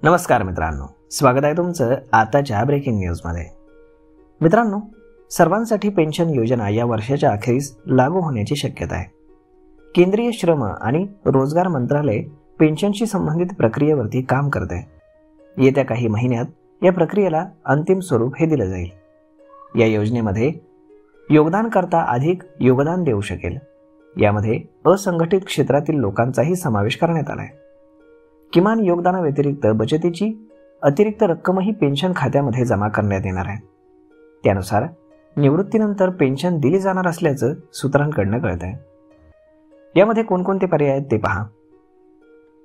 नमस्कार मित्रांनो, स्वागत आहे तुमचं आताच्या ब्रेकिंग न्यूजमध्ये। मित्रांनो, सर्वांसाठी पेन्शन योजना या वर्षाच्या अखेरीस लागू होण्याची शक्यता आहे। केंद्रीय श्रम आणि रोजगार मंत्रालय पेन्शनशी संबंधित प्रक्रियेवरती काम करते आहे। येत्या काही महिन्यात या प्रक्रियेला अंतिम स्वरूप हे दिलं जाईल। या योजनेमध्ये योगदानकर्ता अधिक योगदान देऊ शकेल। यामध्ये असंघटित क्षेत्रातील लोकांचाही समावेश करण्यात आला आहे। किमान योगदानाव्यतिरिक्त बचतीची अतिरिक्त रक्कमही पेन्शन खात्यामध्ये जमा करण्यात येणार आहे। त्यानुसार निवृत्तीनंतर पेन्शन दिली जाणार असल्याचं सूत्रांकडून कळत आहे। यामध्ये कोणकोणते पर्याय आहेत ते पहा।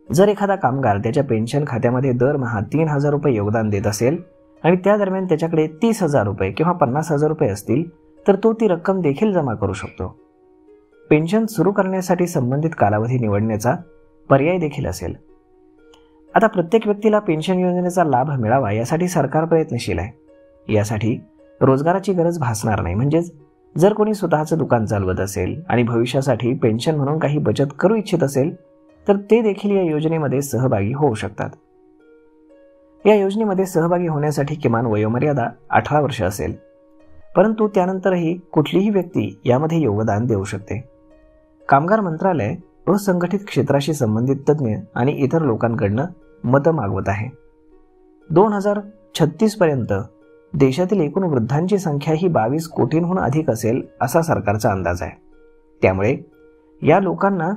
जर एखादा कामगार त्याच्या पेन्शन खात्यामध्ये दरमहा 3,000 रुपये योगदान देत असेल आणि त्या दरम्यान त्याच्याकडे 30,000 रुपये किंवा 50,000 रुपये असतील तर तो ती रक्कम देखील जमा करू शकतो। पेन्शन सुरू करण्यासाठी संबंधित कालावधी निवडण्याचा पर्याय देखील असेल। आता प्रत्येक व्यक्तीला पेन्शन योजनेचा लाभ मिळावा यासाठी सरकार प्रयत्नशील आहे। यासाठी रोजगाराची गरज भासणार नाही। म्हणजेच जर कोणी स्वतःचं दुकान चालवत असेल आणि भविष्यासाठी पेन्शन म्हणून काही बचत करू इच्छित असेल तर ते देखील या योजनेमध्ये सहभागी होऊ शकतात। या योजनेमध्ये सहभागी होण्यासाठी किमान वयोमर्यादा 18 वर्ष असेल, परंतु त्यानंतरही कुठलीही व्यक्ती यामध्ये योगदान देऊ शकते। कामगार मंत्रालय असंघटित क्षेत्राशी संबंधित तज्ज्ञ आणि इतर लोकांकडून मतं मागवत आहे। 2036 पर्यंत देशातील एकूण वृद्धांची संख्या ही 22 कोटींहून अधिक असेल असा सरकारचा अंदाज आहे। त्यामुळे या लोकांना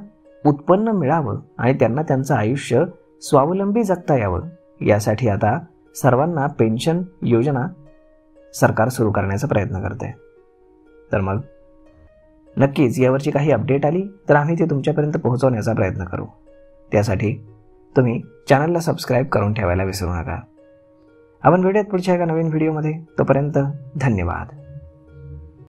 उत्पन्न मिळावं आणि त्यांना त्यांचं आयुष्य स्वावलंबी जगता यावं यासाठी आता सर्वांना पेन्शन योजना सरकार सुरू करण्याचा प्रयत्न करते। तर मग नक्कीच यावरची काही अपडेट आली तर आम्ही ते तुमच्यापर्यंत पोहोचवण्याचा प्रयत्न करू। त्यासाठी तुम्ही चॅनलला सबस्क्राईब करून ठेवायला विसरू नका। आपण भेटूयात पुढच्या एका नवीन व्हिडिओमध्ये। तोपर्यंत धन्यवाद।